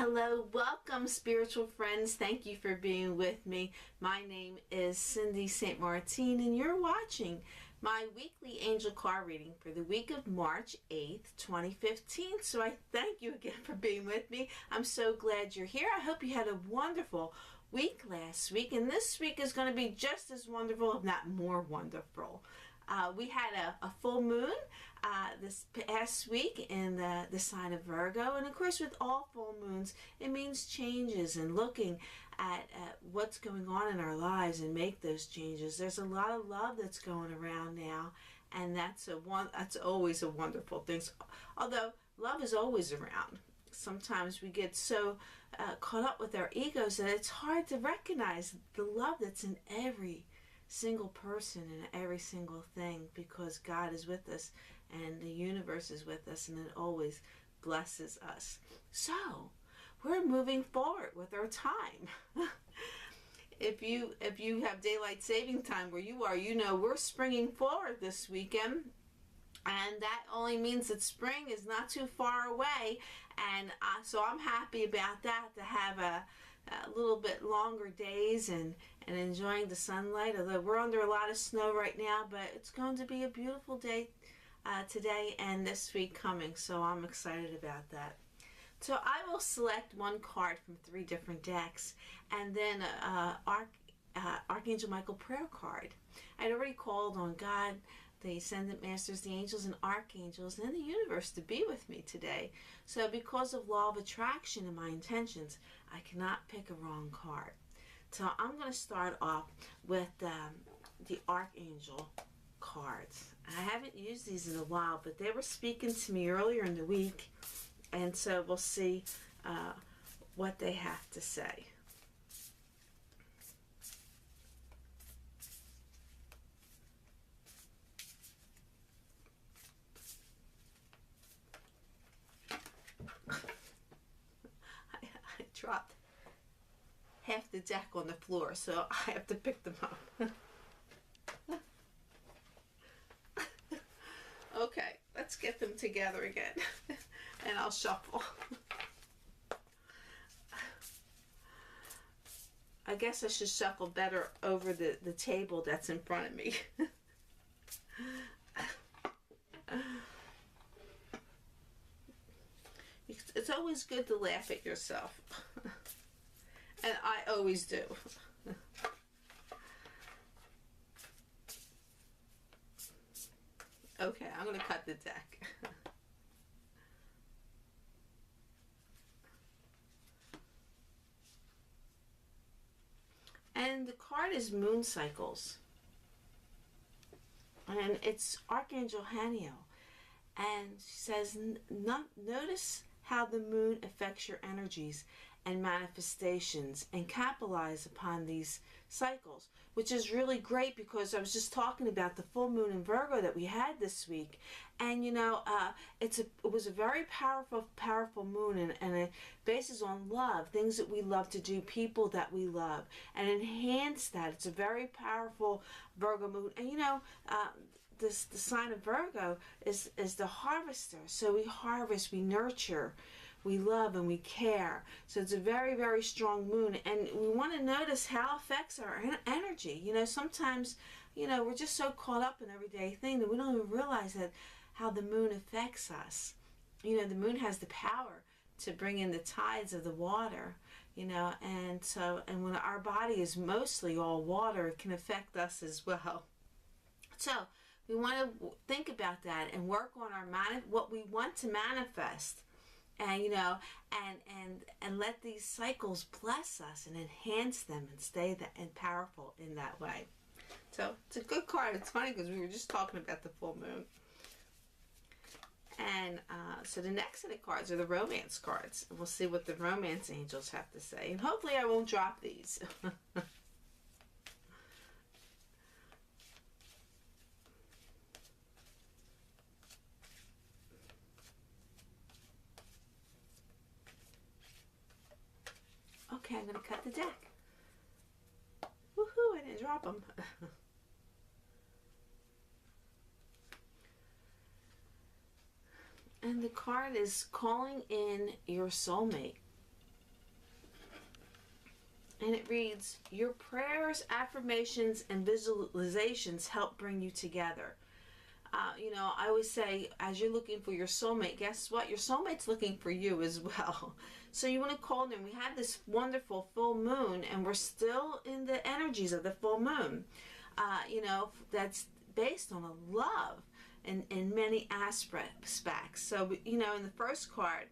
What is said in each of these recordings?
Hello, welcome spiritual friends. Thank you for being with me. My name is Cindy St. Martine and you're watching my weekly angel card reading for the week of March 8th, 2015. So I thank you again for being with me. I'm so glad you're here. I hope you had a wonderful week last week, and this week is going to be just as wonderful, if not more wonderful. We had a full moon this past week in the sign of Virgo, and of course with all full moons it means changes and looking at what's going on in our lives and make those changes. There's a lot of love that's going around now, and that's always a wonderful thing. Although love is always around, sometimes we get so caught up with our egos that it's hard to recognize the love that's in every single person and every single thing, because God is with us and the universe is with us, and it always blesses us. So we're moving forward with our time. If you have daylight saving time where you are, you know we're springing forward this weekend. And that only means that spring is not too far away, and so I'm happy about that, to have a little bit longer days and enjoying the sunlight. Although we're under a lot of snow right now, but it's going to be a beautiful day today and this week coming, so I'm excited about that. So I will select one card from 3 different decks, and then Archangel Michael prayer card. I'd already called on God, the Ascendant Masters, the angels and archangels, and the universe to be with me today. So because of law of attraction and my intentions, I cannot pick a wrong card. So I'm going to start off with the Archangel cards. I haven't used these in a while, but they were speaking to me earlier in the week, and so we'll see what they have to say. I dropped half the deck on the floor, so I have to pick them up. Okay, let's get them together again, and I'll shuffle. I guess I should shuffle better over the table that's in front of me. It's always good to laugh at yourself. And I always do. Okay, I'm going to cut the deck. And the card is Moon Cycles. And it's Archangel Haniel. And she says, notice how the moon affects your energies and manifestations, and capitalize upon these cycles, which is really great, because I was just talking about the full moon in Virgo that we had this week, and you know it was a very powerful moon, and it bases on love, things that we love to do, people that we love, and enhance that. It's a very powerful Virgo moon, and you know the sign of Virgo is the harvester. So we harvest, we nurture, we love, and we care. So it's a very, very strong moon, and we want to notice how it affects our energy. You know, sometimes, you know, we're just so caught up in everyday thing that we don't even realize that how the moon affects us. You know, the moon has the power to bring in the tides of the water, you know, and when our body is mostly all water, it can affect us as well. So we want to think about that and work on our what we want to manifest, and you know, and let these cycles bless us and enhance them and stay and powerful in that way. So it's a good card. It's funny because we were just talking about the full moon. And so the next set of cards are the romance cards, and we'll see what the romance angels have to say, and hopefully I won't drop these. Okay, I'm going to cut the deck. Woohoo, I didn't drop them. And the card is calling in your soulmate. And it reads, your prayers, affirmations, and visualizations help bring you together. I always say, as you're looking for your soulmate, guess what? Your soulmate's looking for you as well. So you want to call them. We had this wonderful full moon, and we're still in the energies of the full moon. That's based on a love in many aspects. So, in the first card,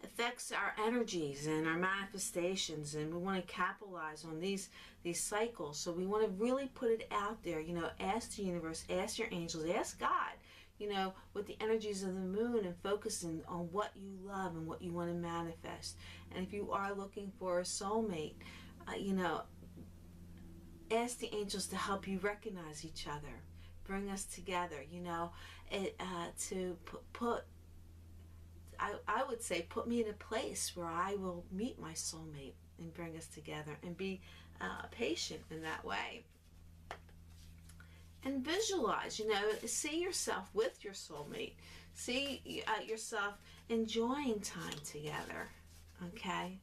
affects our energies and our manifestations, and we want to capitalize on these cycles. So we want to really put it out there. Ask the universe, ask your angels, ask God, with the energies of the moon, and focusing on what you love and what you want to manifest. And if you are looking for a soulmate, ask the angels to help you recognize each other, bring us together. To put I would say, put me in a place where I will meet my soulmate and bring us together, and be patient in that way. And visualize, see yourself with your soulmate. See yourself enjoying time together, okay?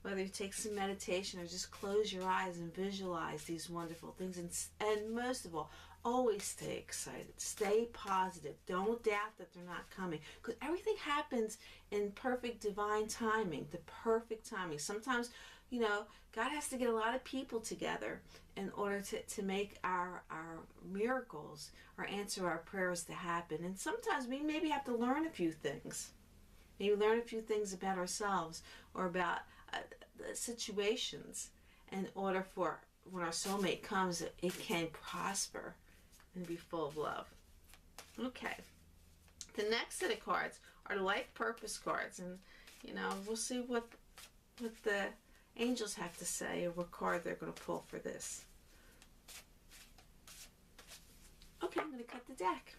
Whether you take some meditation or just close your eyes and visualize these wonderful things. And most of all, always stay excited. Stay positive. Don't doubt that they're not coming. Because everything happens in perfect divine timing. The perfect timing. Sometimes, God has to get a lot of people together in order to make our miracles or answer our prayers to happen. And sometimes we maybe have to learn a few things. Maybe learn a few things about ourselves or about the situations, in order for when our soulmate comes, it can prosper and be full of love. Okay. The next set of cards are the life purpose cards, and we'll see what the angels have to say, or what card they're going to pull for this. Okay, I'm going to cut the deck.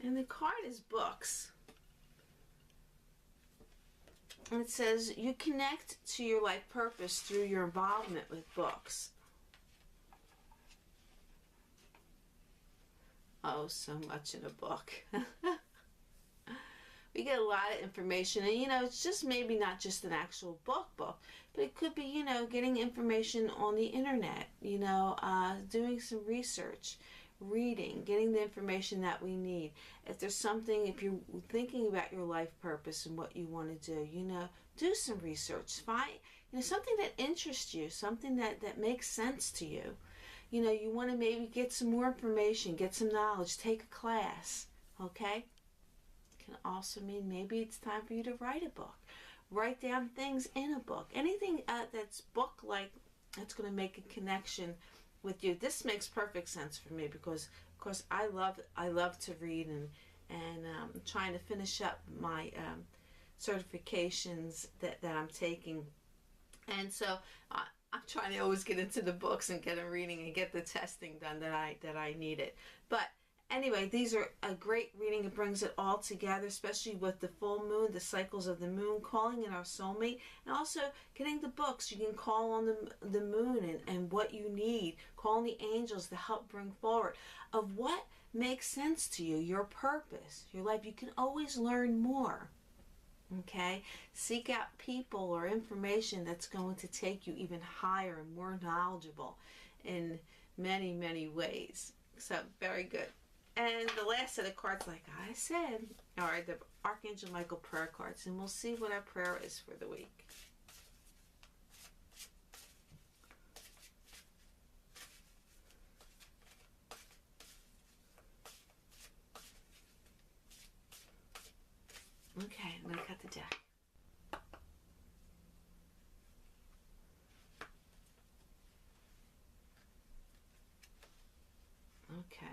And the card is books. And it says, you connect to your life purpose through your involvement with books. Oh, so much in a book. We get a lot of information, and it's just maybe not just an actual book, but it could be, getting information on the internet, doing some research, reading, getting the information that we need. If there's something, if you're thinking about your life purpose and what you want to do, do some research. Find, something that interests you, something that makes sense to you. You want to maybe get some more information, get some knowledge, take a class, okay? It can also mean maybe it's time for you to write a book. Write down things in a book. Anything that's book-like, that's going to make a connection with you. This makes perfect sense for me because, of course, I love to read, and I'm trying to finish up my certifications that I'm taking, and so I'm trying to always get into the books and get them reading and get the testing done that I needed. But anyway, these are a great reading. It brings it all together, especially with the full moon, the cycles of the moon, calling in our soulmate, and also getting the books. You can call on the moon and what you need. Call on the angels to help bring forward of what makes sense to you, your purpose, your life. You can always learn more. Okay? Seek out people or information that's going to take you even higher and more knowledgeable in many, many ways. So, very good. And the last set of cards, like I said, are the Archangel Michael prayer cards. And we'll see what our prayer is for the week. Okay, I'm going to cut the deck. Okay.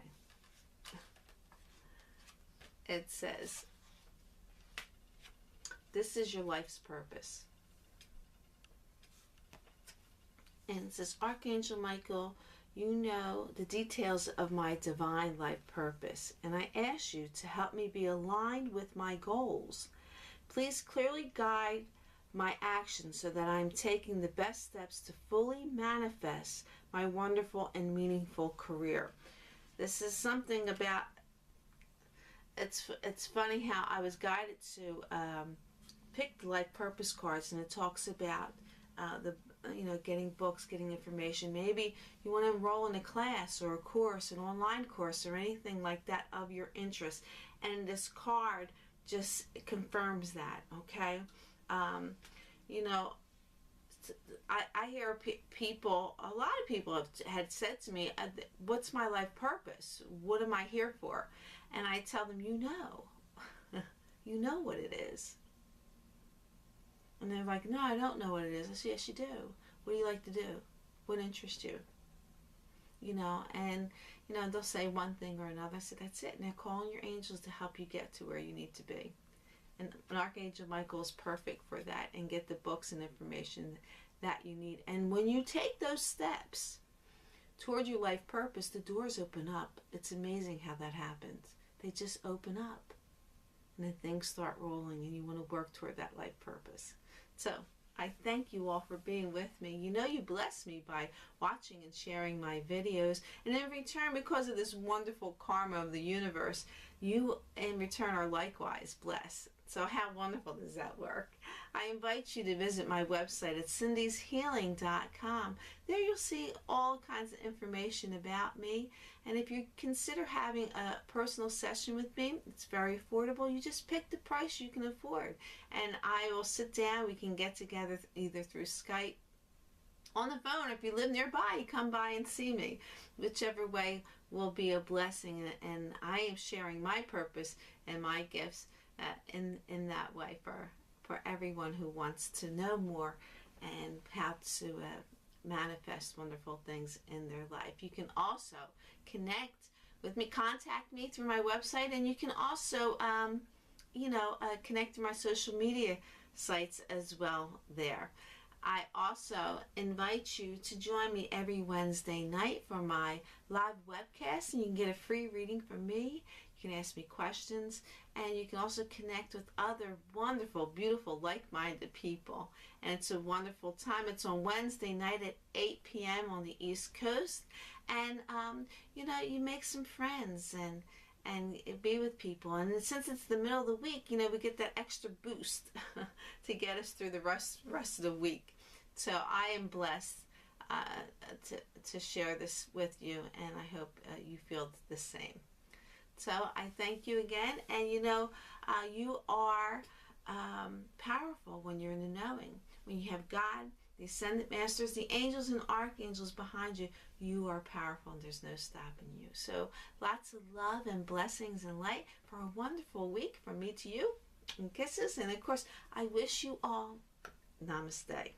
It says, this is your life's purpose. And it says, Archangel Michael, you know the details of my divine life purpose, and I ask you to help me be aligned with my goals. Please clearly guide my actions so that I'm taking the best steps to fully manifest my wonderful and meaningful career. This is something about it's funny how I was guided to pick the life purpose cards, and it talks about the getting books, getting information. Maybe you want to enroll in a class or a course, an online course, or anything like that of your interest. And this card just confirms that. Okay, you know, I hear people, a lot of people had said to me, what's my life purpose? What am I here for? And I tell them, you know, you know what it is. And they're like, no, I don't know what it is. I say, yes, you do. What do you like to do? What interests you? You know, and, they'll say one thing or another. I said, that's it. And they're calling your angels to help you get to where you need to be. And Archangel Michael is perfect for that, and get the books and information that you need. And when you take those steps toward your life purpose, the doors open up. It's amazing how that happens. They just open up, and then things start rolling, and you want to work toward that life purpose. So I thank you all for being with me. You bless me by watching and sharing my videos. And in return, because of this wonderful karma of the universe, you in return are likewise blessed. So how wonderful does that work? I invite you to visit my website at cindyshealing.com. There you'll see all kinds of information about me. And if you consider having a personal session with me, it's very affordable. You just pick the price you can afford. And I will sit down. We can get together either through Skype, on the phone. If you live nearby, you come by and see me. Whichever way will be a blessing. And I am sharing my purpose and my gifts in that way for everyone who wants to know more and how to manifest wonderful things in their life. You can also connect with me, contact me through my website, and you can also connect to my social media sites as well there. I also invite you to join me every Wednesday night for my live webcast, and you can get a free reading from me. You can ask me questions, and you can also connect with other wonderful, beautiful, like-minded people. And it's a wonderful time. It's on Wednesday night at 8 p.m. on the East Coast. And, you make some friends and be with people. And since it's the middle of the week, we get that extra boost to get us through the rest of the week. So I am blessed to share this with you, and I hope you feel the same. So I thank you again, and you are powerful when you're in the knowing. When you have God, the Ascended Masters, the angels and archangels behind you, you are powerful and there's no stopping you. So lots of love and blessings and light for a wonderful week from me to you, and kisses. And of course, I wish you all namaste.